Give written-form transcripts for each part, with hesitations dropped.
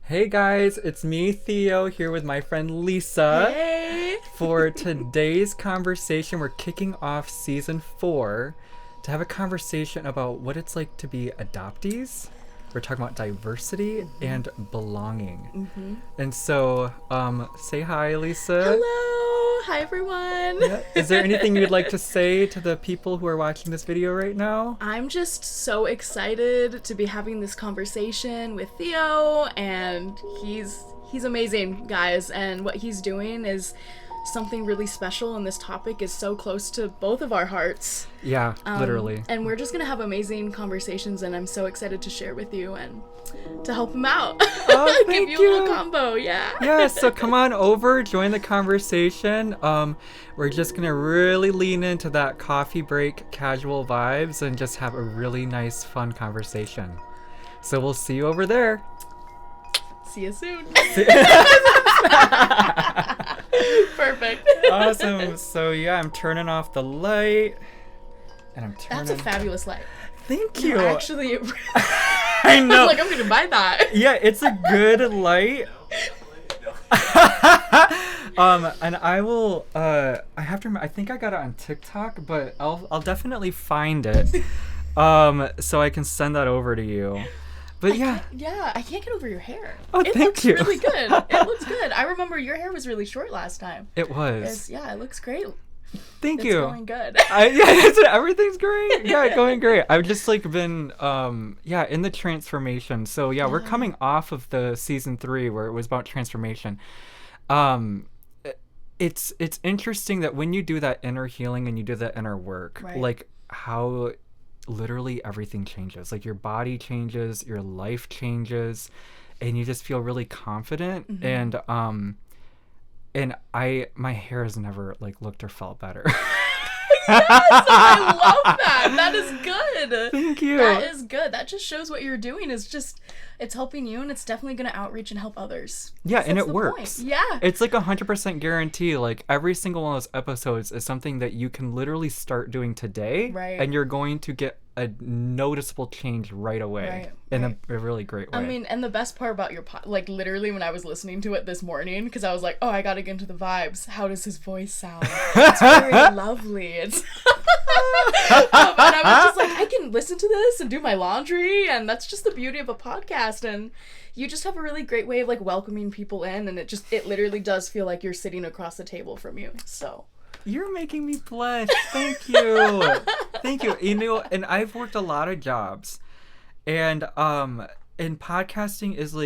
Hey guys, it's me, Theo, here with my friend Lisa. Hey! For today's conversation, we're kicking off season 4 to have a conversation about what it's like to be adoptees. We're talking about diversity and belonging. And so, say hi, Lisa. Hello! Hi, everyone! Yeah. Is there anything you'd like to say to the people who are watching this video right now? I'm just so excited to be having this conversation with Theo, and he's amazing, guys, and what he's doing is something really special, and this topic is so close to both of our hearts. Yeah, literally. And we're just gonna have amazing conversations, and I'm so excited to share with you and to help him out. Oh, Give thank you a little combo, yeah. Yeah, so come on over, join the conversation. We're just gonna really lean into that coffee break casual vibes and just have a really nice, fun conversation. So we'll see you over there. See you soon. Perfect. Awesome. So yeah, I'm turning off the light, and I'm turning. That's a fabulous light. Thank you. No, actually, I know. I'm gonna buy that. Yeah, it's a good light. And I will. I have to. I think I got it on TikTok, but I'll definitely find it. So I can send that over to you. But yeah. I can't get over your hair. Oh, it thank looks you. really good. It looks good. I remember your hair was really short last time. It was. It looks great. Thank It's you. going good. Everything's great. Yeah, going great. I've just been in the transformation. So yeah, we're coming off of the season 3 where it was about transformation. It's interesting that when you do that inner healing and you do that inner work, Right. like how literally everything changes. Like your body changes, your life changes, and you just feel really confident. Mm-hmm. And my hair has never looked or felt better. Yes, I love that. That is good. Thank you. That is good. That just shows what you're doing is just, it's helping you, and it's definitely going to outreach and help others. Yeah, and That's it the works. point. Yeah. It's 100% guarantee. Like every single one of those episodes is something that you can literally start doing today, Right. and you're going to get a noticeable change right away in a really great way. I mean, and the best part about your literally when I was listening to it this morning, because I was like, oh, I gotta get into the vibes. How does his voice sound? It's very lovely. It's and I was just like, I can listen to this and do my laundry, and that's just the beauty of a podcast. And you just have a really great way of welcoming people in, and it literally does feel like you're sitting across the table from you. So. You're making me blush. Thank you. Thank you. You know, and I've worked a lot of jobs, and podcasting is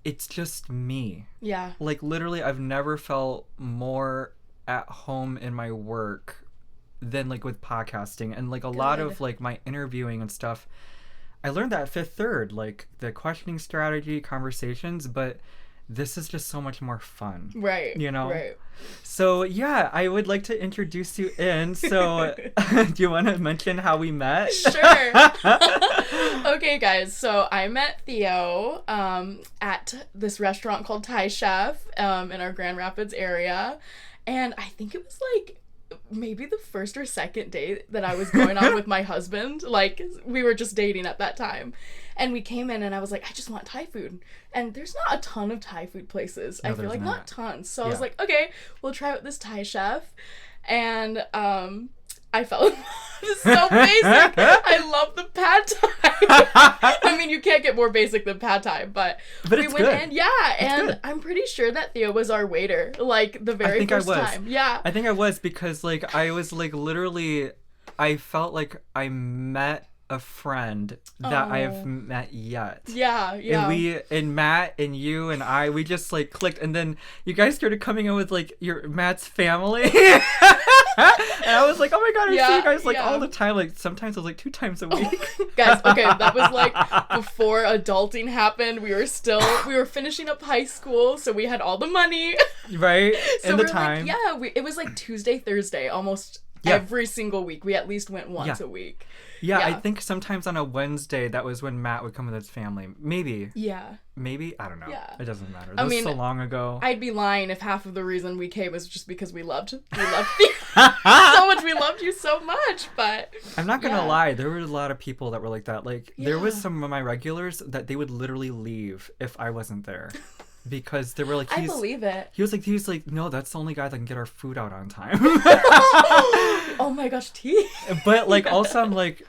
it's just me. Yeah. Literally, I've never felt more at home in my work than with podcasting, and a lot of my interviewing and stuff. I learned that at Fifth Third, the questioning strategy, conversations, but this is just so much more fun. Right. You know? Right. So, yeah, I would like to introduce you in. So, do you want to mention how we met? Sure. Okay, guys. So, I met Theo at this restaurant called Thai Chef in our Grand Rapids area. And I think it was maybe the first or second date that I was going on with my husband. We were just dating at that time. And we came in and I was like, I just want Thai food. And there's not a ton of Thai food places. No, I feel there's not tons. So Yeah. I was like, okay, we'll try out this Thai chef. And I fell in love. It's so basic. I love the pad thai. I mean, you can't get more basic than pad thai, but we it's went good. in, yeah, and good. I'm pretty sure that Theo was our waiter, the very think first I was. time. Yeah. I think I was because I was literally, I felt like I met a friend that I have met yet. Yeah, yeah. And Matt and you and we just clicked, and then you guys started coming in with your Matt's family. And I was like, oh my god, I see you guys all the time. Sometimes it was 2 times a week. Guys, okay, that was before adulting happened. We were finishing up high school, so we had all the money. Right? So and the time. it was Tuesday, Thursday, almost every single week. We at least went once a week. Yeah, I think sometimes on a Wednesday, that was when Matt would come with his family. Maybe. Yeah. Maybe? I don't know. Yeah. It doesn't matter. That was so long ago. I'd be lying if half of the reason we came was just because we loved you so much. We loved you so much, but... I'm not going to lie. There were a lot of people that were like that. Like, there was some of my regulars that they would literally leave if I wasn't there. Because they were like, I believe it. He was like, no, that's the only guy that can get our food out on time. Oh my gosh, tea. But like, also I'm like,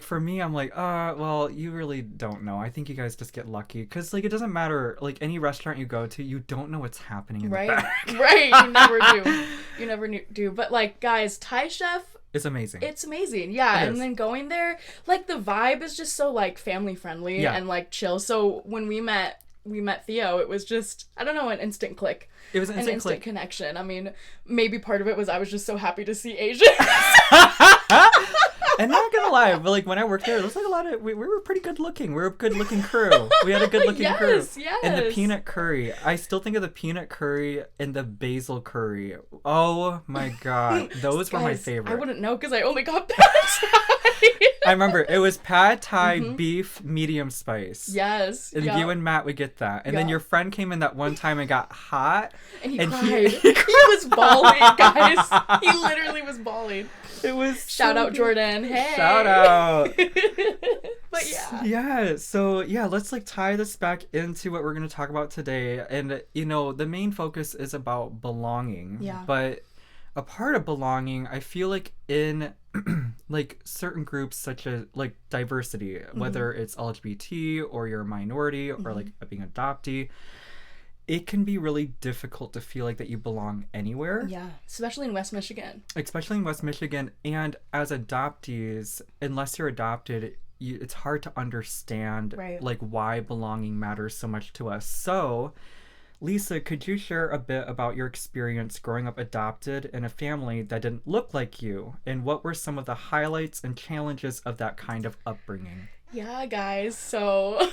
for me, I'm like, well, you really don't know. I think you guys just get lucky. Because like, it doesn't matter. Like any restaurant you go to, you don't know what's happening in the back. Right. You never do. You never do. But like, guys, Thai chef. It's amazing. It's amazing. Yeah. And then going there, like the vibe is just so like family friendly and like chill. So when we met Theo, it was just, I don't know, an instant click. It was an instant click. Connection. I mean, maybe part of it was I was just so happy to see Asians. And not gonna lie, but like when I worked there, there was like a lot of we were pretty good looking. We were a good looking crew. We had a good looking crew. Yes. And the peanut curry. I still think of the peanut curry and the basil curry. Oh my god, those were my favorite. I wouldn't know because I only got pad thai. I remember it was pad thai beef medium spice. Yes. And you and Matt would get that. And then your friend came in that one time and got hot. And he cried. He was bawling, guys. He literally was bawling. It was shout out Jordan. Hey. Shout out. But yeah. Yeah. So yeah, let's like tie this back into what we're gonna talk about today. And you know, the main focus is about belonging. Yeah. But a part of belonging, I feel like in like certain groups such as like diversity, whether it's LGBT or you're a minority or like being adoptee, it can be really difficult to feel like that you belong anywhere. Yeah, especially in West Michigan. And as adoptees, unless you're adopted, it's hard to understand like why belonging matters so much to us. So, Lisa, could you share a bit about your experience growing up adopted in a family that didn't look like you? And what were some of the highlights and challenges of that kind of upbringing? Yeah, guys. So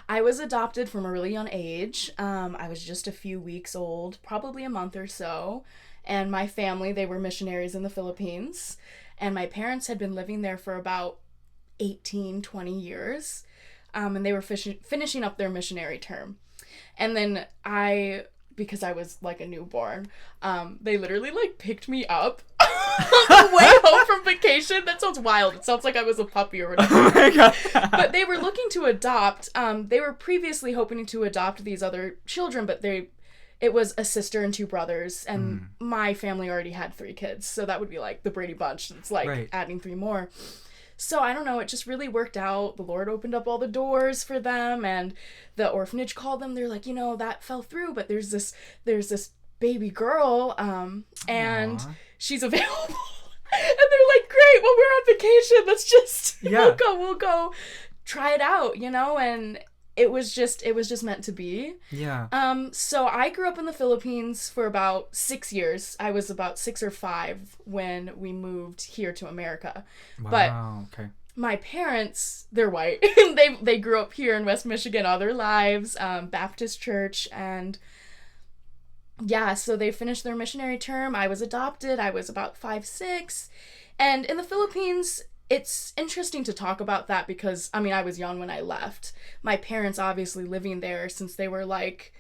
I was adopted from a really young age. I was just a few weeks old, probably a month or so. And my family, they were missionaries in the Philippines. And my parents had been living there for about 18, 20 years. And they were finishing up their missionary term. And then because I was like a newborn, they literally like picked me up on the way home from vacation. That sounds wild. It sounds like I was a puppy or whatever. Oh my god. But they were looking to adopt. They were previously hoping to adopt these other children, but it was a sister and two brothers, and my family already had 3 kids, so that would be like the Brady Bunch. It's like adding 3 more. So I don't know, it just really worked out. The Lord opened up all the doors for them, and the orphanage called them. They're like, that fell through, but there's this baby girl, and she's available. And they're like, great, well, we're on vacation. Let's just, we'll go try it out, and it was just meant to be. Yeah. So I grew up in the Philippines for about 6 years. I was about 6 or 5 when we moved here to America. Wow. But okay. My parents, they're white. they grew up here in West Michigan all their lives, Baptist church, and yeah, so they finished their missionary term. I was adopted. I was about 5, 6. And in the Philippines, it's interesting to talk about that because, I mean, I was young when I left. My parents obviously living there since they were like,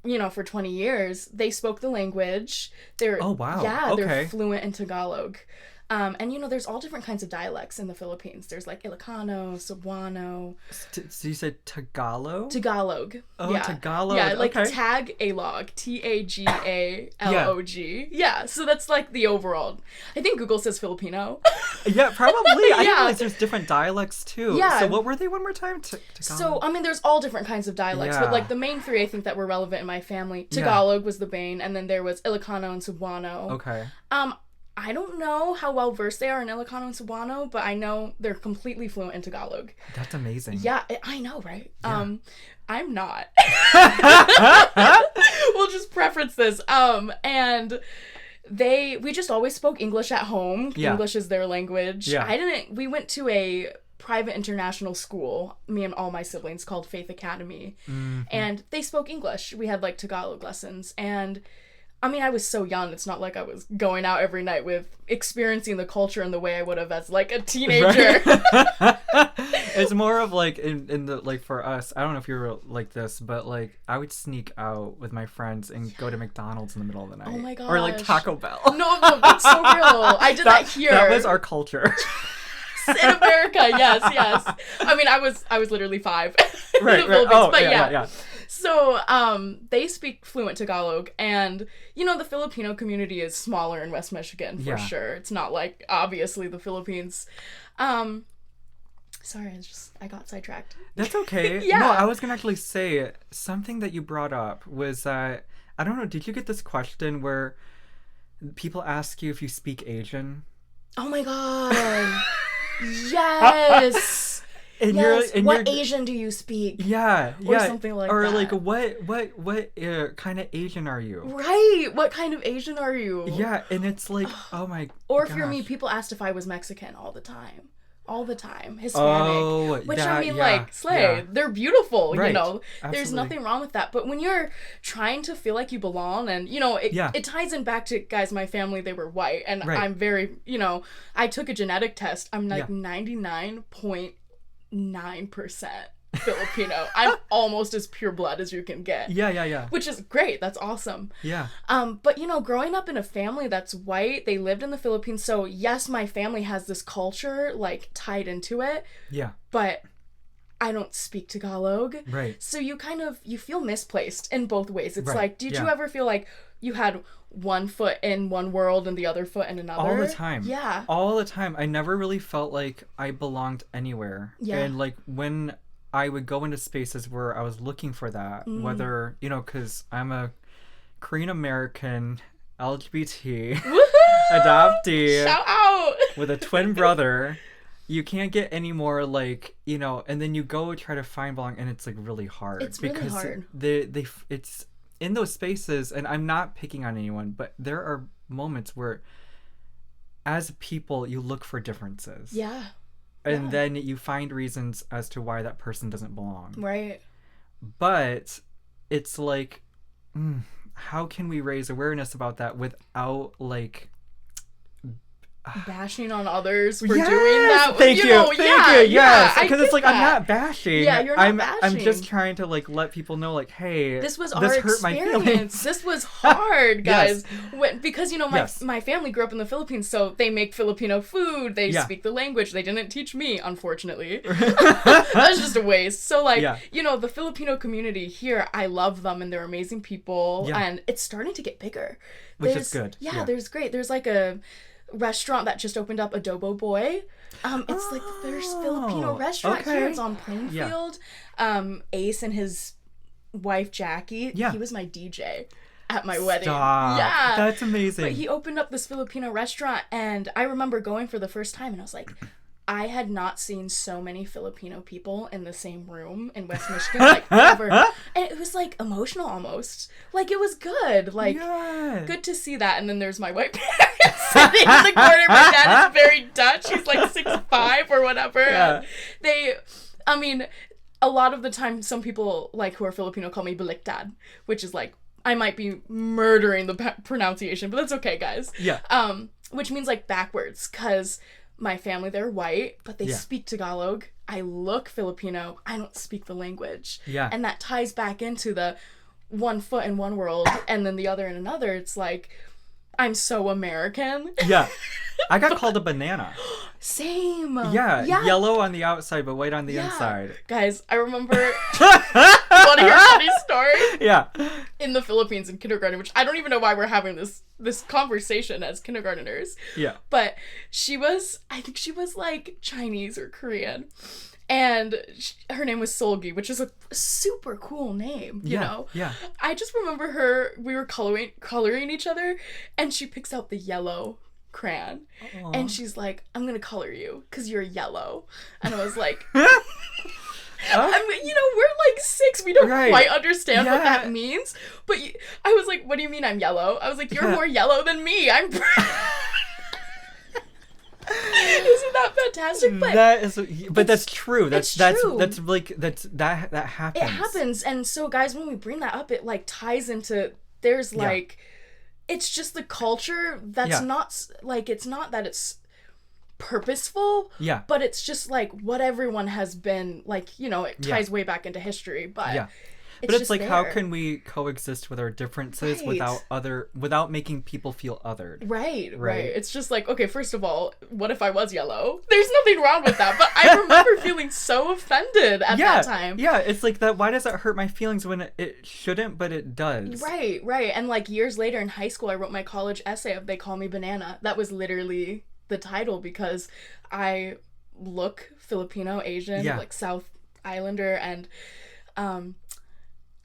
for 20 years, they spoke the language. Oh, wow. Yeah, okay. They're fluent in Tagalog. And, there's all different kinds of dialects in the Philippines. There's, like, Ilocano, Cebuano. So you said Tagalog? Tagalog. Oh, yeah. Tagalog. Yeah, like okay. Tagalog. Tagalog. Yeah, so that's, like, the overall. I think Google says Filipino. Yeah, probably. I didn't realize there's different dialects, too. Yeah. So what were they one more time? Tagalog? So, I mean, there's all different kinds of dialects. But, like, the main 3 I think that were relevant in my family. Tagalog was the main, and then there was Ilocano and Cebuano. Okay. I don't know how well versed they are in Ilocano and Cebuano, but I know they're completely fluent in Tagalog. That's amazing. Yeah, I know, right? Yeah. I'm not. We'll just preference this. And we just always spoke English at home. Yeah. English is their language. Yeah. We went to a private international school, me and all my siblings, called Faith Academy. Mm-hmm. And they spoke English. We had like Tagalog lessons, and I mean, I was so young. It's not like I was going out every night with experiencing the culture in the way I would have as like a teenager. Right. It's more of like in the like for us. I don't know if you're like this, but like I would sneak out with my friends and go to McDonald's in the middle of the night. Oh my gosh. Or like Taco Bell. No, that's so real. I did that here. That was our culture. In America, yes. I mean, I was literally 5. Right. Oh, but yeah. So, they speak fluent Tagalog, and, you know, the Filipino community is smaller in West Michigan, for sure. It's not like, obviously, the Philippines. Sorry, I got sidetracked. That's okay. Yeah. No, I was going to actually say, something that you brought up was, I don't know, did you get this question where people ask you if you speak Asian? Oh my god. Yes. And yes. What you're, Asian do you speak? Yeah. Or something like or that. Or like, what kind of Asian are you? Right. What kind of Asian are you? Yeah, and it's like, oh my Or gosh. for me, people asked if I was Mexican all the time. Hispanic. Which I mean, like, slay. Yeah. They're beautiful, right. you know. Absolutely. There's nothing wrong with that. But when you're trying to feel like you belong, and, you know, it ties in back to, guys, my family, they were white. And I'm very, you know, I took a genetic test. I'm like 99.9% Filipino. I'm almost as pure blood as you can get. Yeah. Which is great. That's awesome. Yeah. But you know, growing up in a family that's white, they lived in the Philippines, so yes, my family has this culture like tied into it. Yeah. But I don't speak Tagalog. Right. So you feel misplaced in both ways. It's right. like, did you ever feel like you had one foot in one world and the other foot in another? All the time. Yeah. All the time. I never really felt like I belonged anywhere. Yeah. And like when I would go into spaces where I was looking for that, whether, you know, because I'm a Korean American LGBT adoptee. Shout out! With a twin brother. You can't get any more like, you know, and then you go try to find belong, and it's like really hard. It's really hard. It's in those spaces, and I'm not picking on anyone, but there are moments where as people you look for differences. Yeah. And then you find reasons as to why that person doesn't belong. Right. But it's like, how can we raise awareness about that without like bashing on others for doing that? Thank you. Yes, because it's like that. I'm not bashing. Yeah, you're not bashing. I'm just trying to like let people know, like, hey, this was our experience. This was hard, guys. Because you know my family grew up in the Philippines, so they make Filipino food. They speak the language. They didn't teach me, unfortunately. That's just a waste. So like you know, the Filipino community here, I love them and they're amazing people, and it's starting to get bigger. Which is good. Yeah, there's like a restaurant that just opened up, Adobo Boy. It's like the first Filipino restaurant here. It's on Plainfield. Ace and his wife Jackie. He was my DJ at my wedding. Yeah, that's amazing. But he opened up this Filipino restaurant, and I remember going for the first time, and I was like, I had not seen so many Filipino people in the same room in West Michigan, like, ever. And it was, like, emotional almost. Like, it was good. Like, good to see that. And then there's my white parents sitting in the corner. My dad is very Dutch. He's, like, 6'5" or whatever. Yeah. I mean, a lot of the time, some people, like, who are Filipino call me baliktad, which is, like, I might be murdering the pronunciation, but that's okay, guys. Yeah. Which means, like, backwards, because my family, they're white, but they speak Tagalog. I look Filipino. I don't speak the language. Yeah. And that ties back into the one foot in one world and then the other in another. It's like, I'm so American. Yeah. I got called a banana. Same. Yeah. Yellow on the outside, but white on the inside. Guys, I remember want to hear a funny story? Yeah. In the Philippines in kindergarten, which I don't even know why we're having this conversation as kindergarteners. Yeah. But I think she was like Chinese or Korean. And her name was Solgi, which is a super cool name, you know? Yeah. I just remember we were coloring each other, and she picks out the yellow crayon. Aww. And she's like, I'm gonna color you because you're yellow. And I was like, I mean, you know, we're like 6, we don't quite understand what that means, but I was like, what do you mean I'm yellow? I was like, you're more yellow than me. I'm Isn't that fantastic? But that's true. That happens. It happens. And so guys, when we bring that up, it like ties into, there's like it's just the culture that's not, like, it's not that it's purposeful, but it's just, like, what everyone has been, like, you know, it ties way back into history, but it's like, how can we coexist with our differences without making people feel othered? Right. It's just like, okay, first of all, what if I was yellow? There's nothing wrong with that, but I remember feeling so offended at that time. Yeah, it's like that. Why does that hurt my feelings when it shouldn't, but it does? Right. And like years later in high school, I wrote my college essay of They Call Me Banana. That was literally the title because I look Filipino, Asian, like South Islander, and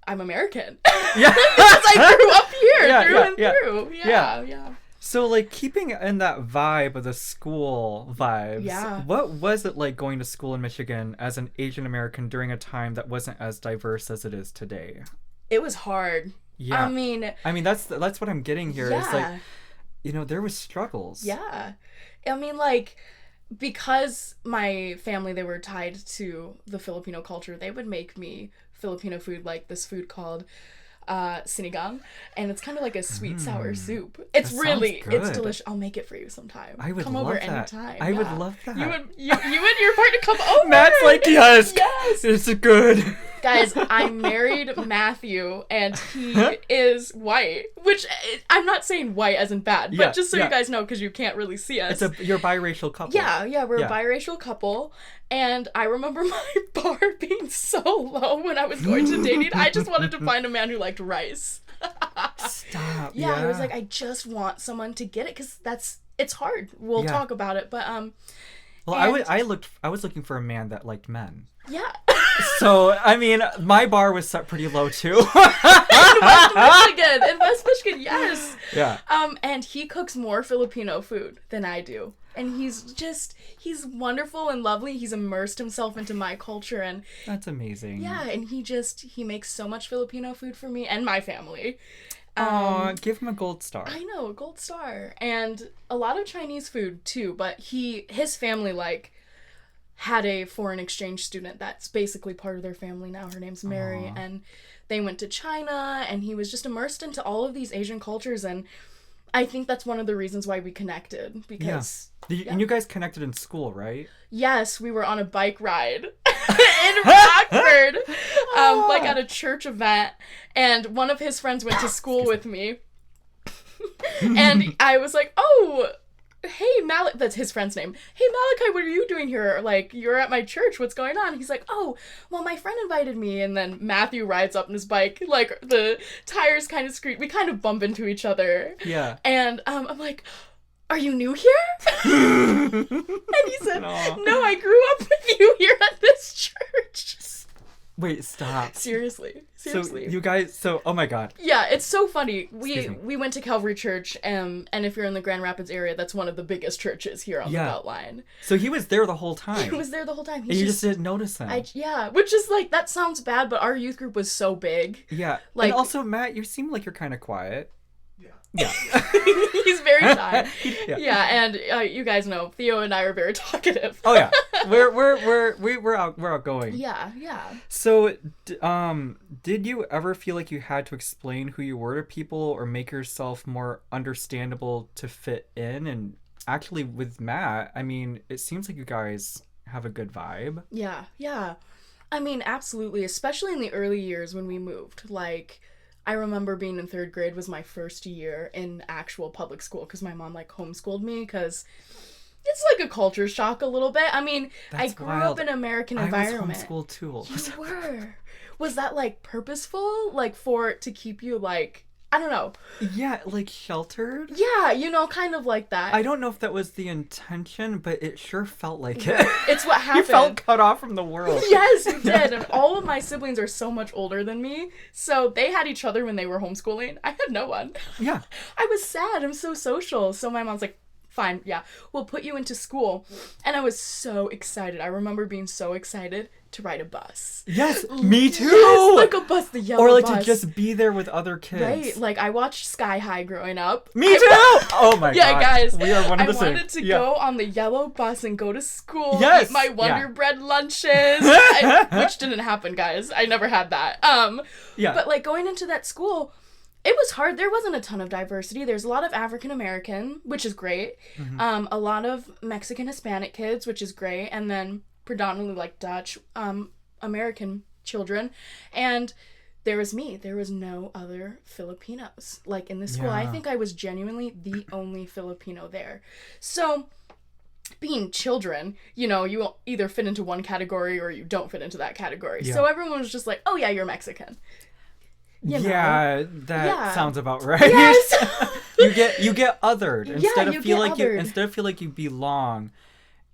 I'm American. Yeah. Because I grew up here through and through. Yeah. So, like, keeping in that vibe of the school vibes, what was it like going to school in Michigan as an Asian American during a time that wasn't as diverse as it is today? It was hard. Yeah. I mean, that's what I'm getting here. It's like, you know, there was struggles. Yeah. I mean, like, because my family, they were tied to the Filipino culture, they would make me Filipino food, like this food called sinigang, and it's kind of like a sweet sour soup. It's it's delicious. I'll make it for you sometime. I would come love over that. Anytime. I would love that. You and your partner come over. Matt's like, yes, it's good. Guys, I married Matthew, and he is white, which I'm not saying white as in bad, but just so you guys know, because you can't really see us. You're a biracial couple. Yeah, we're a biracial couple, and I remember my bar being so low when I was going to dating. I just wanted to find a man who liked rice. Stop. Yeah, I was like, I just want someone to get it, because it's hard. We'll talk about it, but well, I was looking for a man that liked men. Yeah. So, I mean, my bar was set pretty low, too. In West Michigan, yes. Yeah. And he cooks more Filipino food than I do. And he's wonderful and lovely. He's immersed himself into my culture, and that's amazing. Yeah, and he makes so much Filipino food for me and my family. Give him a gold star. I know, a gold star. And a lot of Chinese food, too, but his family, like, had a foreign exchange student that's basically part of their family now. Her name's Mary, and they went to China, and he was just immersed into all of these Asian cultures, and I think that's one of the reasons why we connected, because... And you guys connected in school, right? Yes, we were on a bike ride in Rockford, like at a church event, and one of his friends went to school with me, and I was like, oh... Hey, that's his friend's name. Hey, Malachi, what are you doing here? Like, you're at my church. What's going on? He's like, oh, well, my friend invited me. And then Matthew rides up on his bike. Like, the tires kind of screech. We kind of bump into each other. Yeah. And I'm like, are you new here? And he said, no, I grew up with you here at this church. Wait, stop. Seriously. So you guys, oh my God. Yeah, it's so funny. We went to Calvary Church, and if you're in the Grand Rapids area, that's one of the biggest churches here on the Beltline. So he was there the whole time. He was there the whole time. And you just didn't notice him. Which is like, that sounds bad, but our youth group was so big. Yeah. Like, and also, Matt, you seem like you're kind of quiet. Yeah. He's very shy. And you guys know Theo and I are very talkative. Oh yeah, we're outgoing. Yeah. So, did you ever feel like you had to explain who you were to people or make yourself more understandable to fit in? And actually, with Matt, I mean, it seems like you guys have a good vibe. Yeah. I mean, absolutely, especially in the early years when we moved, like. I remember being in 3rd grade was my first year in actual public school because my mom, like, homeschooled me because it's like a culture shock a little bit. I mean, I grew up in an American environment. I was homeschooled too. You were. Was that, like, purposeful? Like, to keep you, like, I don't know. Yeah, like sheltered? Yeah, kind of like that. I don't know if that was the intention, but it sure felt like it. It's what happened. You felt cut off from the world. Yes, you did. And all of my siblings are so much older than me, so they had each other when they were homeschooling. I had no one. Yeah. I was sad. I'm so social. So my mom's like, fine, yeah, we'll put you into school. And I was so excited. I remember being so excited to ride a bus. Yes, me too! Yes, like a bus, the yellow bus. Or like to just be there with other kids. Right, like I watched Sky High growing up. Me too! Oh my god. Yeah, guys. We are one of the same. I wanted to go on the yellow bus and go to school, yes! Eat my Wonder Bread lunches, which didn't happen, guys. I never had that. But like going into that school, It was hard. There wasn't a ton of diversity. There's a lot of African American, which is great. A lot of Mexican Hispanic kids, which is great. And then predominantly like Dutch American children. And there was me. There was no other Filipinos like in the school. I think I was genuinely the only Filipino there. So being children, you know, you either fit into one category or you don't fit into that category. Yeah. So everyone was just like, oh yeah, you're Mexican. You know? Yeah, that sounds about right. Yes. you get othered instead of feel like you belong.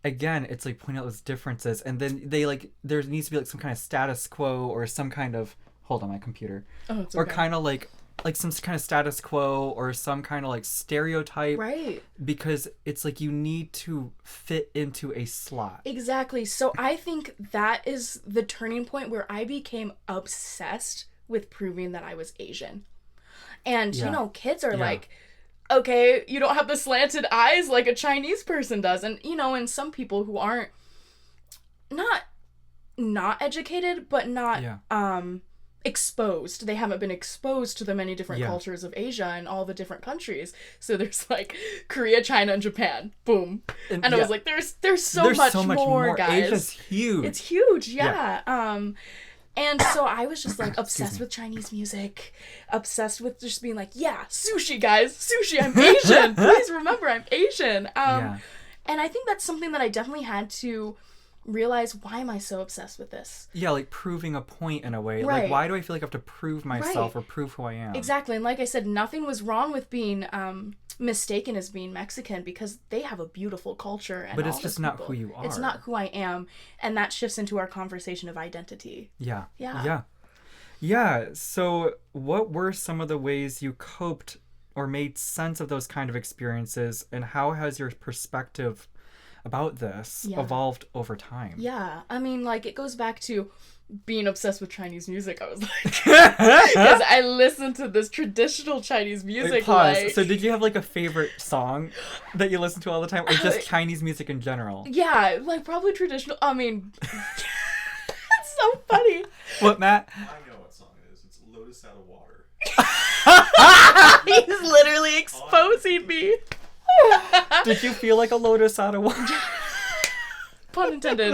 Again, it's like pointing out those differences, and then they like there needs to be like some kind of status quo or some kind of hold on my computer. Oh, it's okay. Or kind of like some kind of status quo or some kind of like stereotype. Right. Because it's like you need to fit into a slot. Exactly. So I think that is the turning point where I became obsessed with proving that I was Asian. And, you know, kids are like, okay, you don't have the slanted eyes like a Chinese person does. And, you know, and some people who aren't not educated, but not exposed. They haven't been exposed to the many different cultures of Asia and all the different countries. So there's like Korea, China, and Japan. Boom. And I was like, there's so much more, guys. Asia's huge. It's huge, and so I was just like obsessed with Chinese music, obsessed with just being like, yeah, sushi, guys, sushi, I'm Asian. Please remember I'm Asian. And I think that's something that I definitely had to realize, why am I so obsessed with this? Yeah, like proving a point in a way. Right. Like, why do I feel like I have to prove myself or prove who I am? Exactly. And like I said, nothing was wrong with being mistaken as being Mexican, because they have a beautiful culture. And but it's just not who you are. It's not who I am. And that shifts into our conversation of identity. Yeah. Yeah. So what were some of the ways you coped or made sense of those kind of experiences, and how has your perspective about this evolved over time? Yeah, I mean, like, it goes back to being obsessed with Chinese music. I was like, because I listened to this traditional Chinese music. Wait, pause. Like... So did you have like a favorite song that you listen to all the time, or just Chinese music in general? Yeah, like probably traditional. I mean, it's so funny. What, Matt? I know what song it is. It's Lotus Out of Water. He's literally exposing me. Did you feel like a lotus out of water? Pun intended.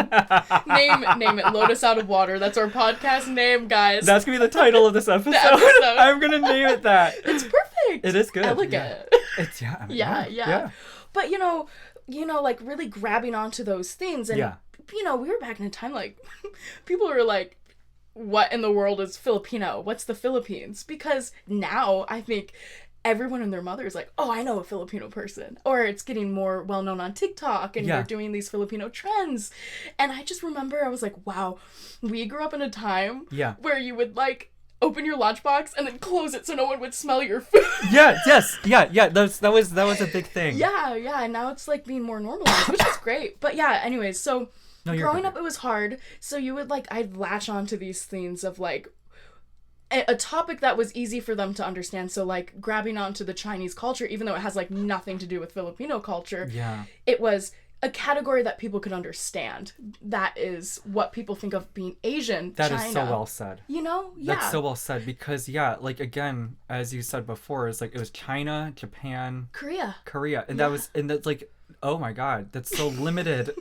Name it Lotus Out of Water. That's our podcast name, guys. That's gonna be the title of this episode. I'm gonna name it that. It's perfect. It is good. Elegant. It's yeah. But you know, like really grabbing onto those things, and you know, we were back in a time like people were like, what in the world is Filipino? What's the Philippines? Because now I think everyone and their mother is like, oh, I know a Filipino person. Or it's getting more well-known on TikTok, and they're doing these Filipino trends. And I just remember, I was like, wow, we grew up in a time where you would, like, open your lunchbox and then close it so no one would smell your food. Yeah. That was a big thing. Yeah. And now it's, like, being more normalized, which is great. But, yeah, anyways, so growing up, it was hard. So you would, like, I'd latch on to these themes of, like, a topic that was easy for them to understand. So like grabbing onto the Chinese culture, even though it has like nothing to do with Filipino culture, it was a category that people could understand. That is what people think of being Asian. That China. Is so well said. You know? Yeah. That's so well said, because like again, as you said before, it's like it was China, Japan, Korea. And that's like, oh my God, that's so limited.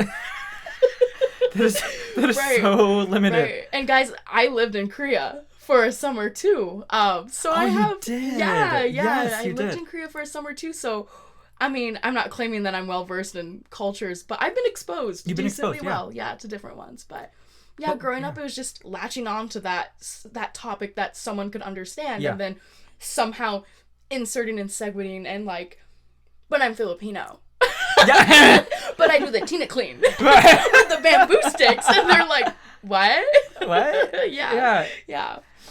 that is so limited. Right. And guys, I lived in Korea for a summer too. So I have you did. Yes, I lived in Korea for a summer too. So I mean, I'm not claiming that I'm well versed in cultures, but I've been exposed decently well, to different ones. But growing up, it was just latching on to that topic that someone could understand, and then somehow inserting and segueing and like, but I'm Filipino. But I do the Tina clean with the bamboo sticks, and they're like, what? Yeah.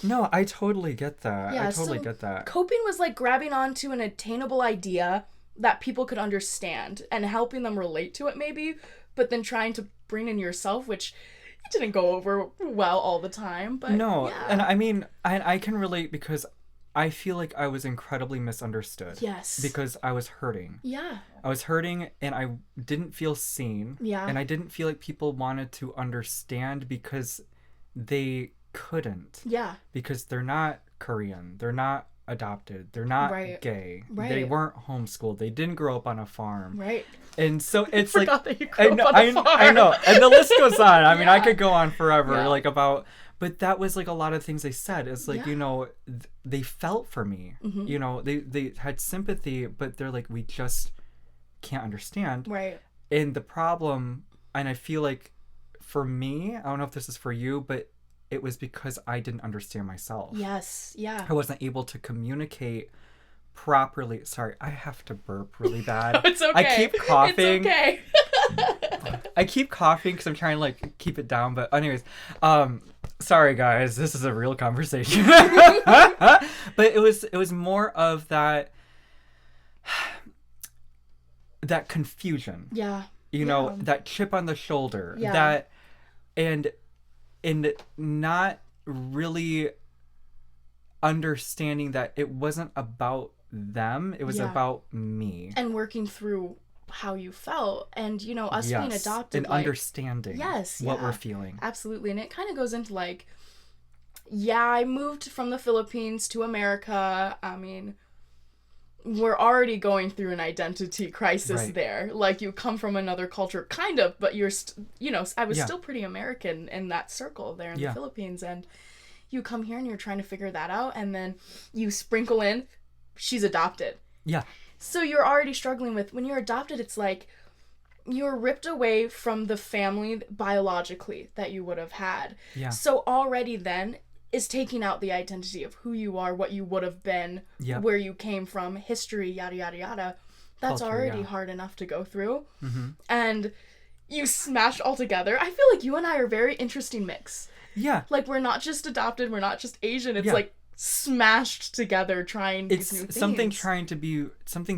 No, I totally get that. I totally get that. Coping was like grabbing onto an attainable idea that people could understand and helping them relate to it maybe, but then trying to bring in yourself, which didn't go over well all the time. But no, and I mean, I can relate, because I feel like I was incredibly misunderstood. Yes. Because I was hurting. Yeah. I was hurting, and I didn't feel seen. Yeah. And I didn't feel like people wanted to understand, because they couldn't. Yeah. Because they're not Korean. They're not adopted. They're not Right. gay. Right. They weren't homeschooled. They didn't grow up on a farm. Right. And so it's like Forgot that you grew up on a farm. I know. And the list goes on. I mean, I could go on forever Yeah. like about, but that was like a lot of things they said. It's like, Yeah. you know, they felt for me. Mm-hmm. You know, they had sympathy, but they're like, we just can't understand. Right. And the problem, and I feel like for me, I don't know if this is for you, but it was because I didn't understand myself. Yes. Yeah. I wasn't able to communicate properly. Sorry, I have to burp really bad. It's okay. I keep coughing. It's okay. I keep coughing because I'm trying to like keep it down. But anyways, sorry guys, this is a real conversation. But it was more of that confusion. Yeah. You know, that chip on the shoulder. Yeah. That and not really understanding that it wasn't about them, it was about me. And working through how you felt, and you know, us being adopted, and understanding what we're feeling. Absolutely. And it kind of goes into like, I moved from the Philippines to America. I mean, we're already going through an identity crisis there. Like, you come from another culture, kind of, but you're, I was still pretty American in that circle there in the Philippines. And you come here and you're trying to figure that out. And then you sprinkle in, she's adopted. Yeah. So you're already struggling with, when you're adopted, it's like you're ripped away from the family biologically that you would have had. Yeah. So already then is taking out the identity of who you are, what you would have been, where you came from, history, yada, yada, yada. That's culture, already hard enough to go through. Mm-hmm. And you smash all together. I feel like you and I are a very interesting mix. Yeah. Like, we're not just adopted, we're not just Asian. It's like smashed together trying these new things. Something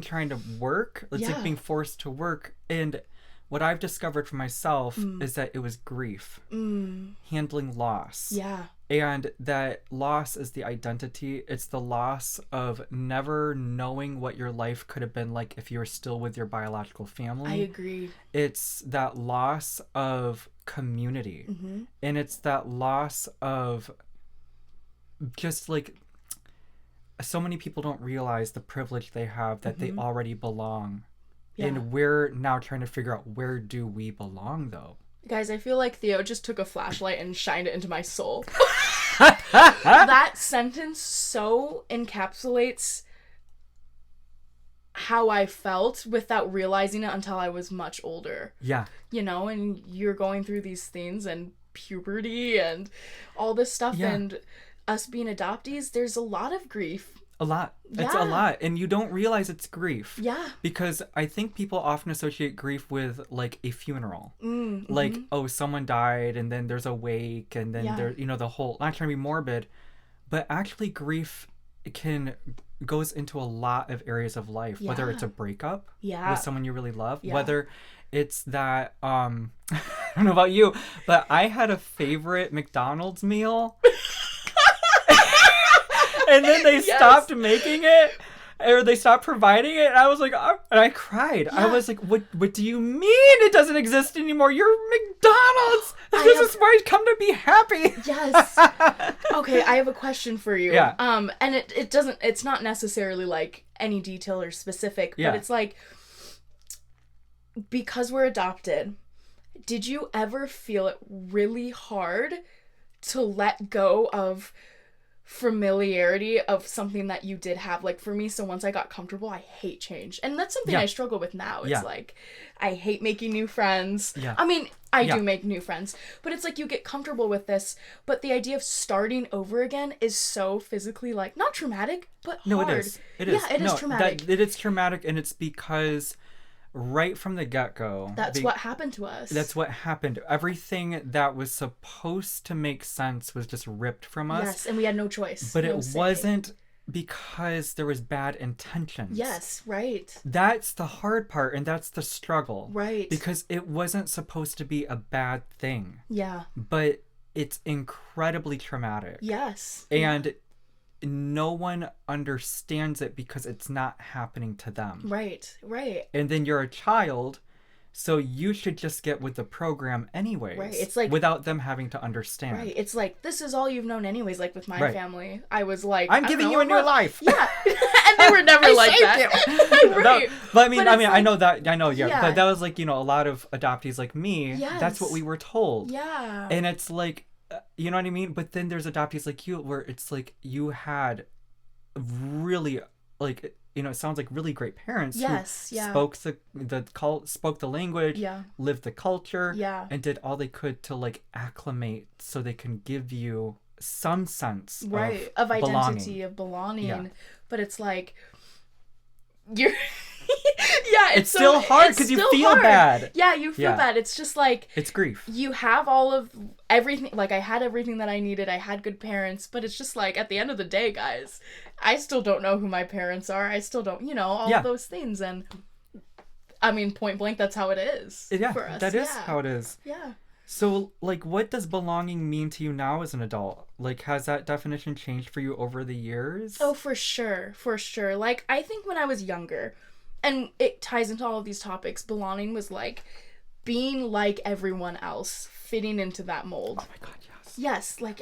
trying to work. It's like being forced to work. And what I've discovered for myself is that it was grief. Handling loss. Yeah. And that loss is the identity. It's the loss of never knowing what your life could have been like if you were still with your biological family. I agree. It's that loss of community. Mm-hmm. And it's that loss of just like, so many people don't realize the privilege they have that they already belong. Yeah. And we're now trying to figure out, where do we belong though? Guys, I feel like Theo just took a flashlight and shined it into my soul. That sentence so encapsulates how I felt without realizing it until I was much older. Yeah. You know, and you're going through these things and puberty and all this stuff, and us being adoptees, there's a lot of grief. A lot. It's a lot. And you don't realize it's grief. Yeah. Because I think people often associate grief with like a funeral. Mm-hmm. Like, oh, someone died and then there's a wake and then there, the whole, not trying to be morbid, but actually grief goes into a lot of areas of life, whether it's a breakup with someone you really love, whether it's that, I don't know about you, but I had a favorite McDonald's meal. And then they stopped making it, or they stopped providing it, and I was like, oh, and I cried. Yeah. I was like, what do you mean it doesn't exist anymore? You're McDonald's! This is where I come to be happy! Yes. Okay, I have a question for you. Yeah. And it's not necessarily like any detail or specific, but it's like, because we're adopted, did you ever feel it really hard to let go of familiarity of something that you did have? Like, for me, so once I got comfortable, I hate change, and that's something I struggle with now. It's like, I hate making new friends. I mean, I do make new friends, but it's like, you get comfortable with this, but the idea of starting over again is so physically, like, not traumatic, but hard. No, it is. It is. Yeah, it is traumatic. It is traumatic, and it's because right from the get-go, that's what happened to us. That's what happened. Everything that was supposed to make sense was just ripped from us. Yes, and we had no choice. But it wasn't because there was bad intentions. Yes, right. That's the hard part, and that's the struggle. Right. Because it wasn't supposed to be a bad thing. Yeah. But it's incredibly traumatic. Yes. And no one understands it because it's not happening to them. Right, right. And then you're a child, So you should just get with the program anyways. Right. It's like, without them having to understand. Right. It's like, this is all you've known anyways. Like with my Right. family, I was like, I'm giving you a new life. Yeah. And they were never like that. Right. But I mean, But it's I know that, I know, Yeah. but that was like, you know, a lot of adoptees like me, that's what Yes. we were told. Yeah. And it's like, you know what I mean? But then there's adoptees like you where it's like you had really, like, you know, it sounds like really great parents Yes. who Yeah. spoke the language, Yeah. lived the culture, Yeah. and did all they could to like acclimate so they can give you some sense Right. Of identity, belonging. of belonging. Yeah. But it's like, you're. Yeah, It's still hard because you feel bad. Yeah, you feel Yeah. bad. It's just like, It's grief. you have all of everything. Like, I had everything that I needed. I had good parents. But it's just like, at the end of the day, guys, I still don't know who my parents are. I still don't, you know, all Yeah. of those things. And I mean, point blank, that's how it is Yeah, for us. that is Yeah. how it is. Yeah. So, like, what does belonging mean to you now as an adult? Like, has that definition changed for you over the years? Oh, for sure. For sure. Like, I think when I was younger, and it ties into all of these topics, belonging was like being like everyone else, fitting into that mold. Oh my God, yes. Yes, like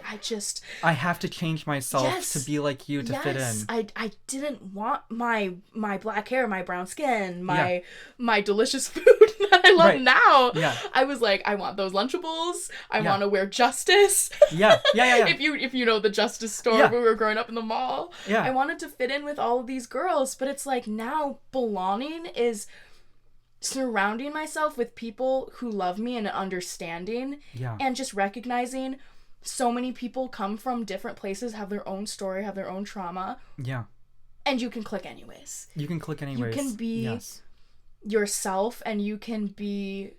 I have to change myself Yes. to be like you to fit in. I didn't want my black hair, my brown skin, my delicious food that I love Right. now. Yeah. I was like, I want those Lunchables. I Yeah. want to wear Justice. Yeah. If you know the Justice store Yeah. when we were growing up in the mall. Yeah. I wanted to fit in with all of these girls, but it's like now belonging is surrounding myself with people who love me and understanding, Yeah. and just recognizing so many people come from different places, have their own story, have their own trauma, Yeah. and you can click anyways. You can click anyways. You can be Yes. yourself, and you can be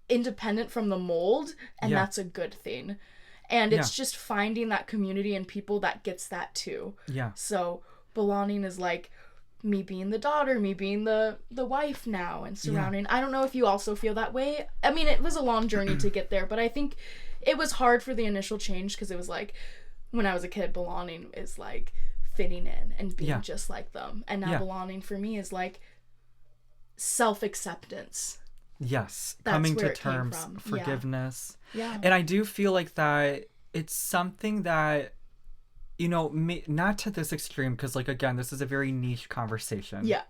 independent from the mold, and Yeah. that's a good thing. And it's just finding that community and people that gets that too. Yeah. So belonging is like me being the daughter, me being the wife now, and surrounding. I don't know if you also feel that way. I mean, it was a long journey to get there, but I think it was hard for the initial change because it was like, when I was a kid, belonging is like fitting in and being just like them. And now belonging for me is like self-acceptance. Yes. That's Coming where to it came terms, from. forgiveness. Yeah. And I do feel like that it's something that, you know, not to this extreme, because, like, again, this is a very niche conversation. Yeah.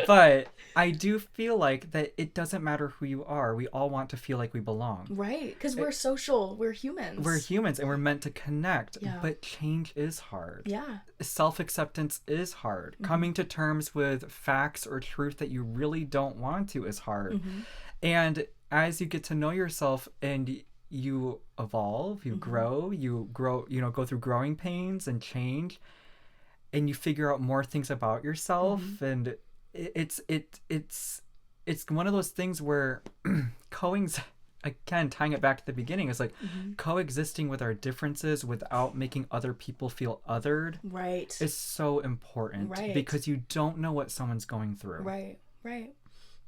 But I do feel like that it doesn't matter who you are. We all want to feel like we belong. Right. Because we're social. We're humans. We're humans and we're meant to connect. Yeah. But change is hard. Yeah. Self-acceptance is hard. Coming to terms with facts or truth that you really don't want to is hard. And as you get to know yourself and you evolve, you grow, you know, go through growing pains and change, and you figure out more things about yourself, and it's one of those things where again, tying it back to the beginning, is like coexisting with our differences without making other people feel othered. Right. Is so important. Right. Because you don't know what someone's going through. Right. Right.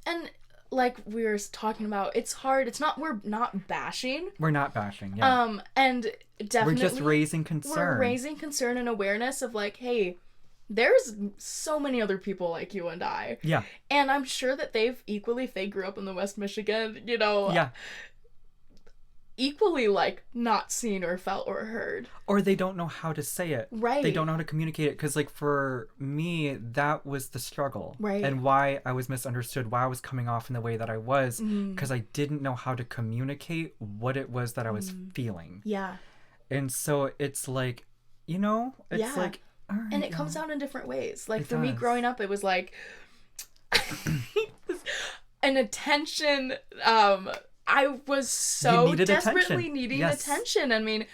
And like we were talking about, it's hard. We're not bashing. We're not bashing. Yeah. And definitely we're just raising concern. We're raising concern and awareness of like, hey, there's so many other people like you and I. Yeah. And I'm sure that they've equally, if they grew up in the West Michigan, you know, equally like not seen or felt or heard. Or they don't know how to say it. Right. They don't know how to communicate it. Because, like, for me, that was the struggle. Right. And why I was misunderstood, why I was coming off in the way that I was. Because I didn't know how to communicate what it was that I was feeling. Yeah. And so it's like, you know, it's like, all right. And it comes out in different ways. Like, It for me does. growing up, it was like an attention. I was so desperately attention. needing Yes. attention. I mean,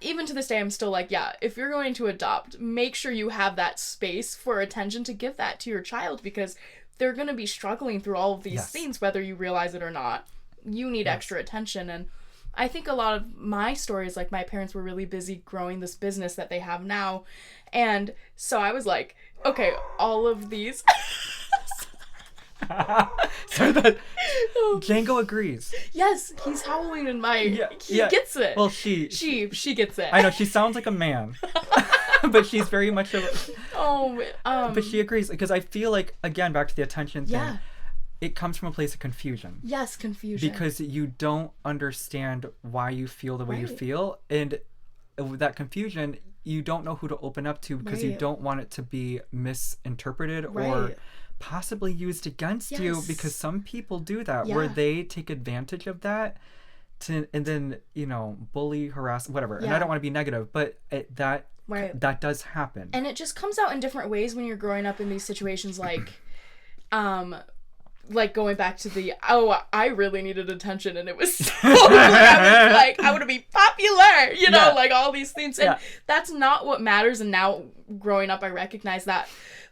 even to this day, I'm still like, yeah, if you're going to adopt, make sure you have that space for attention to give that to your child, because they're going to be struggling through all of these things, whether you realize it or not. You need extra attention. And I think a lot of my stories, like, my parents were really busy growing this business that they have now. And so I was like, okay, all of these. So that Django agrees. Yes, he's howling in my. He yeah. gets it. Well, she gets it. I know she sounds like a man, but she's very much a. Oh. But she agrees, because I feel like, again, back to the attention thing. Yeah. it comes from a place of confusion. Yes, confusion. Because you don't understand why you feel the way you feel, and with that confusion, you don't know who to open up to because you don't want it to be misinterpreted or possibly used against you, because some people do that where they take advantage of that to, and then, you know, bully, harass, whatever. And I don't want to be negative, but that does happen. And it just comes out in different ways when you're growing up in these situations, like going back to the, I really needed attention, and it was so I want to be popular, you know, like all these things. And that's not what matters. And now growing up, I recognize that.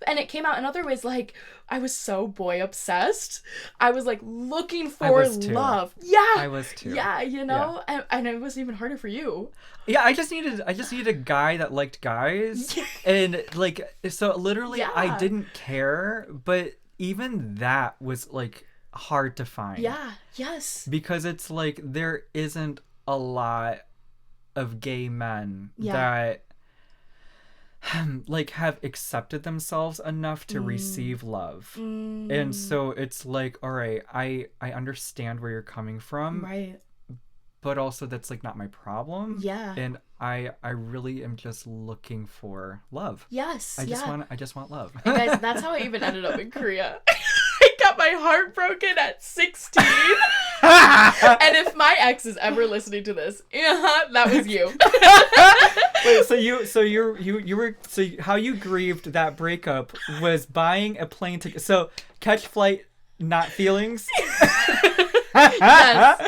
And it came out in other ways, like I was so boy obsessed. I was like looking for love. Yeah. I was too. Yeah, you know? Yeah. And it was even harder for you. Yeah, I just needed a guy that liked guys. And like, so literally I didn't care, but even that was like hard to find. Yeah. Yes. Because it's like there isn't a lot of gay men that like have accepted themselves enough to receive love. And so it's like, all right, I understand where you're coming from. Right. But also that's like not my problem. Yeah. And I really am just looking for love. Yes. I just want love. And guys, that's how I even ended up in Korea. I got my heart broken at 16. And if my ex is ever listening to this, that was you. Wait, so how you grieved that breakup was buying a plane ticket. So catch flight, not feelings. Yes.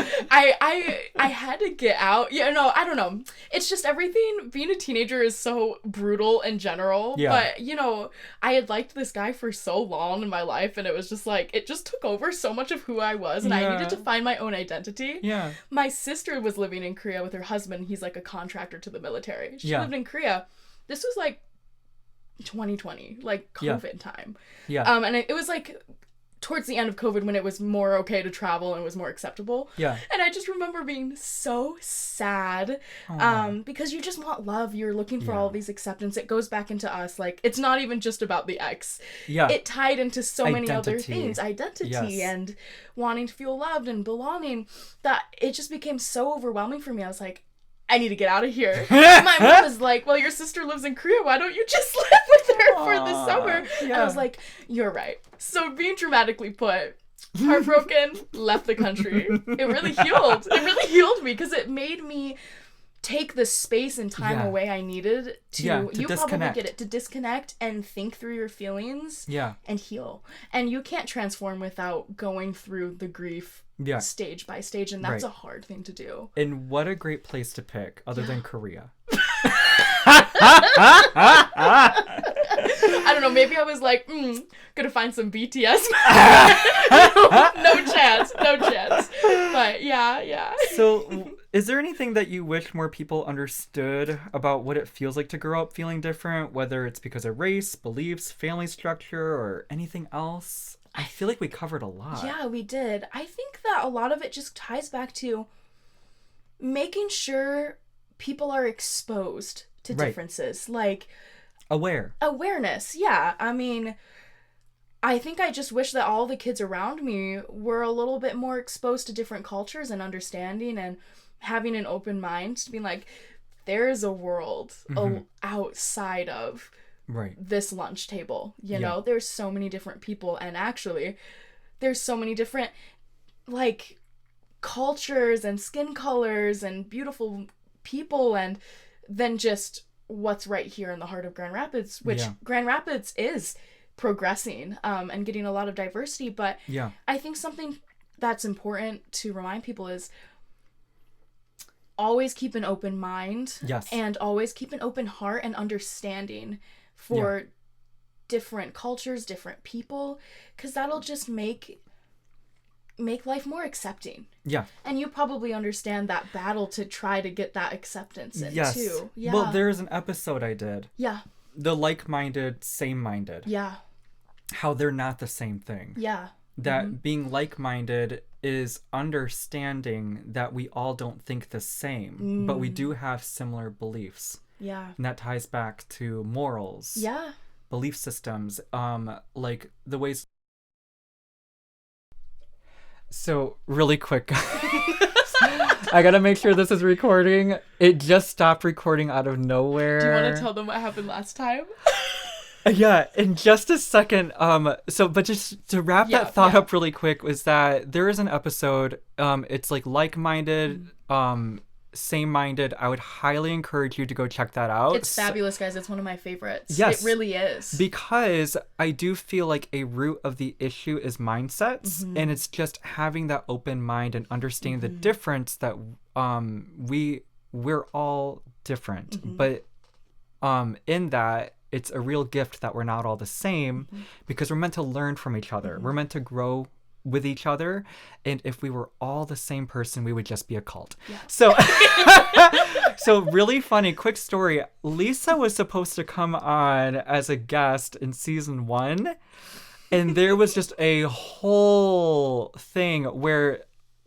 I had to get out. Yeah, no, I don't know. It's just everything. Being a teenager is so brutal in general. Yeah. But, you know, I had liked this guy for so long in my life, and it was just like, it just took over so much of who I was, and I needed to find my own identity. Yeah. My sister was living in Korea with her husband. He's like a contractor to the military. She lived in Korea. This was like 2020, like COVID time. Yeah. And it was like towards the end of COVID when it was more okay to travel and it was more acceptable. Yeah. And I just remember being so sad because you just want love. You're looking for all these acceptance. It goes back into us. Like, it's not even just about the ex. Yeah. It tied into so many other things. Identity and wanting to feel loved and belonging, that it just became so overwhelming for me. I was like, I need to get out of here. My mom was like, well, your sister lives in Korea. Why don't you just live with her for the summer? Yeah. And I was like, you're right. So being dramatically put, heartbroken, left the country. It really healed. It really healed me because it made me take the space and time away I needed to you disconnect. Probably get it, to disconnect and think through your feelings and heal. And you can't transform without going through the grief stage by stage, and that's a hard thing to do. And what a great place to pick other than Korea. I don't know, maybe I was like, gonna find some BTS. no chance. But yeah. So is there anything that you wish more people understood about what it feels like to grow up feeling different, whether it's because of race, beliefs, family structure, or anything else? I feel like we covered a lot. Yeah, we did. I think that a lot of it just ties back to making sure people are exposed to differences. Like, awareness. Yeah. I mean, I think I just wish that all the kids around me were a little bit more exposed to different cultures and understanding and having an open mind to being like, there is a world outside of this lunch table. You know, there's so many different people, and actually there's so many different like cultures and skin colors and beautiful people, and then just what's right here in the heart of Grand Rapids, which Grand Rapids is progressing and getting a lot of diversity. But I think something that's important to remind people is always keep an open mind and always keep an open heart and understanding for different cultures, different people, because that'll just make life more accepting. Yeah. And you probably understand that battle to try to get that acceptance in too. Yeah. Well, there's an episode I did. Yeah. The like-minded, same-minded. Yeah. How they're not the same thing. Yeah. That being like-minded is understanding that we all don't think the same, but we do have similar beliefs. Yeah. And that ties back to morals. Yeah. Belief systems, like the ways So, really quick, guys. I gotta make sure this is recording. It just stopped recording out of nowhere. Do you want to tell them what happened last time? Yeah, in just a second. But just to wrap that thought up really quick, was that there is an episode. It's like-minded, same-minded. I would highly encourage you to go check that out. It's fabulous, guys. It's one of my favorites. Yes, it really is. Because I do feel like a root of the issue is mindsets, and it's just having that open mind and understanding the difference that we're all different, but in that. It's a real gift that we're not all the same because we're meant to learn from each other. We're meant to grow with each other. And if we were all the same person, we would just be a cult. Yeah. So really funny, quick story. Lisa was supposed to come on as a guest in season 1. And there was just a whole thing where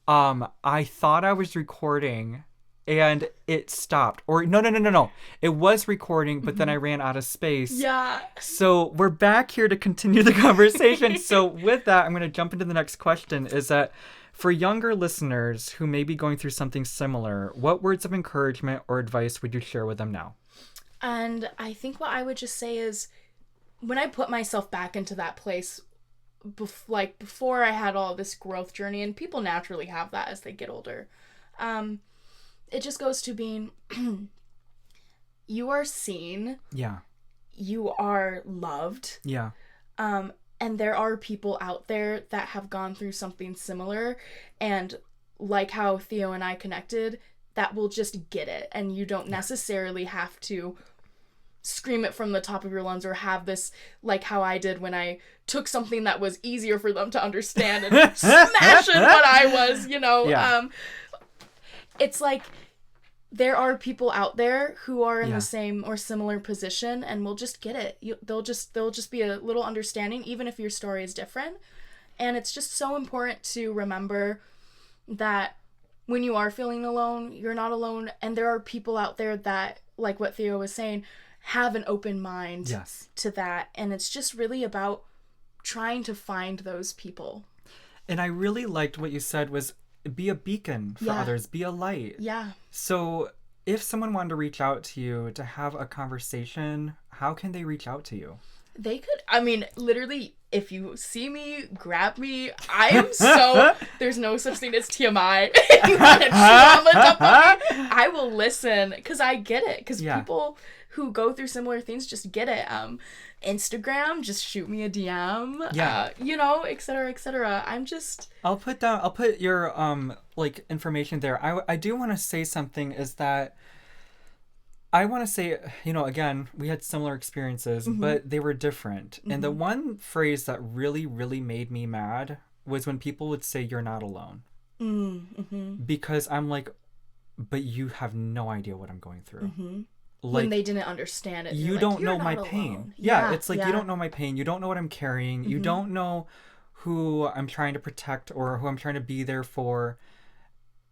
I thought I was recording and it stopped. Or no. It was recording, but then I ran out of space. Yeah. So we're back here to continue the conversation. So with that, I'm going to jump into the next question, is that for younger listeners who may be going through something similar, what words of encouragement or advice would you share with them now? And I think what I would just say is, when I put myself back into that place, before I had all this growth journey, and people naturally have that as they get older, it just goes to being, you are seen. Yeah. You are loved. Yeah. And there are people out there that have gone through something similar. And like how Theo and I connected, that will just get it. And you don't necessarily have to scream it from the top of your lungs or have this, like how I did when I took something that was easier for them to understand and smashing what I was, Yeah. It's like there are people out there who are in the same or similar position and will just get it. They'll just be a little understanding, even if your story is different. And it's just so important to remember that when you are feeling alone, you're not alone. And there are people out there that, like what Theo was saying, have an open mind to that. And it's just really about trying to find those people. And I really liked what you said was, be a beacon for others, be a light. Yeah. So if someone wanted to reach out to you to have a conversation, how can they reach out to you? They could, literally, if you see me, grab me. I am so, there's no such thing as TMI. You want to trauma dump on me? I will listen, because I get it. Because people who go through similar things just get it. Instagram, just shoot me a DM. Et cetera, et cetera. I'll put your information there. I do want to say something, is that I want to say, again, we had similar experiences, but they were different. And the one phrase that really, really made me mad was when people would say, "You're not alone." Because I'm like, but you have no idea what I'm going through. When they didn't understand it. You don't know my pain. Yeah, it's like, you don't know my pain. You don't know what I'm carrying. You don't know who I'm trying to protect or who I'm trying to be there for.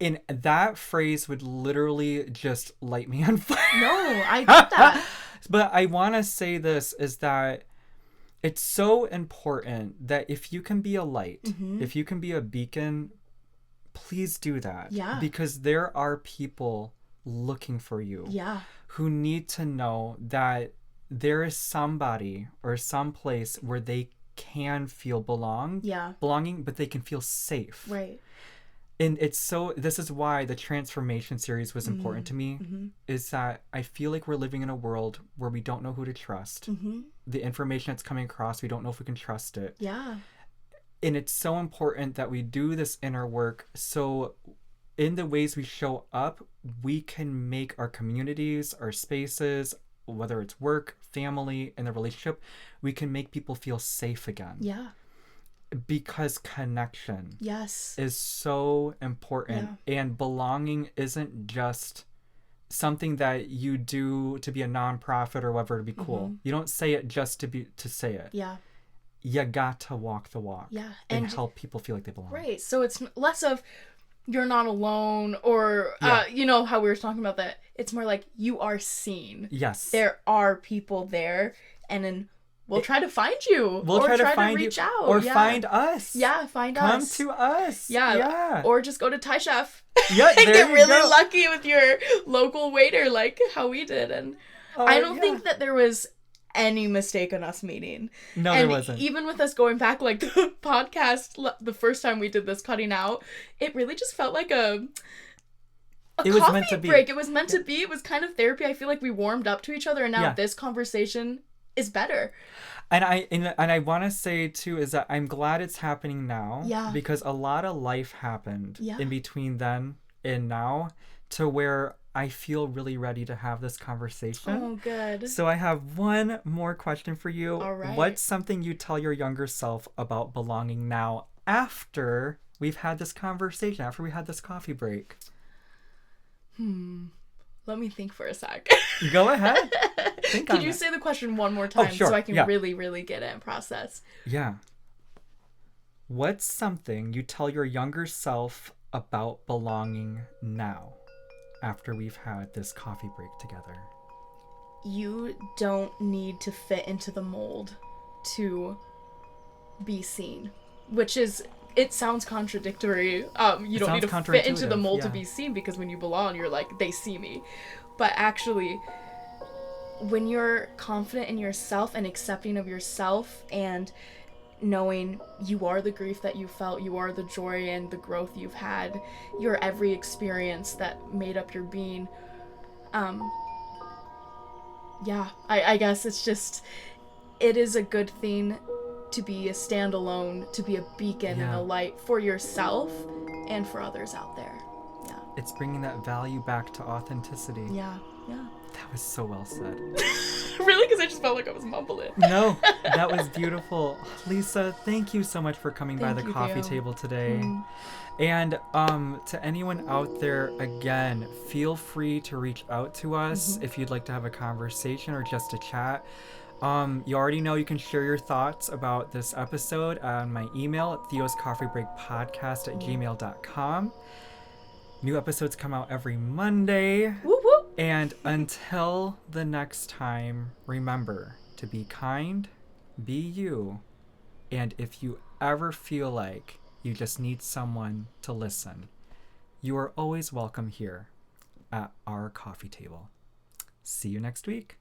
And that phrase would literally just light me on fire. No, I get that. But I want to say this, is that it's so important that if you can be a light, if you can be a beacon, please do that. Yeah. Because there are people looking for you. Yeah. Who need to know that there is somebody or some place where they can feel belonging, but they can feel safe. Right. And this is why the transformation series was important to me, is that I feel like we're living in a world where we don't know who to trust. The information that's coming across, we don't know if we can trust it. Yeah. And it's so important that we do this inner work, so in the ways we show up, we can make our communities, our spaces, whether it's work, family, and the relationship, we can make people feel safe again. Yeah. Because connection is so important. Yeah. And belonging isn't just something that you do to be a nonprofit or whatever to be cool. You don't say it just to say it. Yeah. You got to walk the walk. Yeah. And help people feel like they belong. Right. So it's less of, you're not alone, or how we were talking about that. It's more like, you are seen. Yes. There are people there, and then we'll try to find you. We'll or try to find reach you, out. or find us. Yeah, find Come us. to us. Yeah. Or just go to Thai Chef. Yeah, and there get you really go. lucky with your local waiter, like how we did. And I don't think that there was any mistake in us meeting. No, and there wasn't. Even with us going back, like the podcast, the first time we did this cutting out, it really just felt like a coffee break. It was meant to be. It was kind of therapy. I feel like we warmed up to each other, and now this conversation is better. And I want to say too is that I'm glad it's happening now. Yeah. Because a lot of life happened in between then and now, to where I feel really ready to have this conversation. Oh, good. So I have one more question for you. All right. What's something you tell your younger self about belonging now after we've had this conversation, after we had this coffee break? Let me think for a sec. Go ahead. Could you say the question one more time so I can really, really get it and process? Yeah. What's something you tell your younger self about belonging now after we've had this coffee break together? You don't need to fit into the mold to be seen, which is, it sounds contradictory. You don't need to fit into the mold to be seen, because when you belong, you're like, they see me. But actually, when you're confident in yourself and accepting of yourself and knowing you are the grief that you felt, you are the joy and the growth you've had, your every experience that made up your being, I guess it's just, it is a good thing to be a standalone, to be a beacon and a light for yourself and for others out there. Yeah. It's bringing that value back to authenticity. Yeah. That was so well said. Really? Because I just felt like I was mumbling. No, that was beautiful. Lisa, thank you so much for coming by the coffee table today. And to anyone out there, again, feel free to reach out to us if you'd like to have a conversation or just to chat. You already know you can share your thoughts about this episode on my email at theoscoffeebreakpodcast@gmail.com. New episodes come out every Monday. Whoop, whoop. And until the next time, remember to be kind, be you, and if you ever feel like you just need someone to listen, you are always welcome here at our coffee table. See you next week.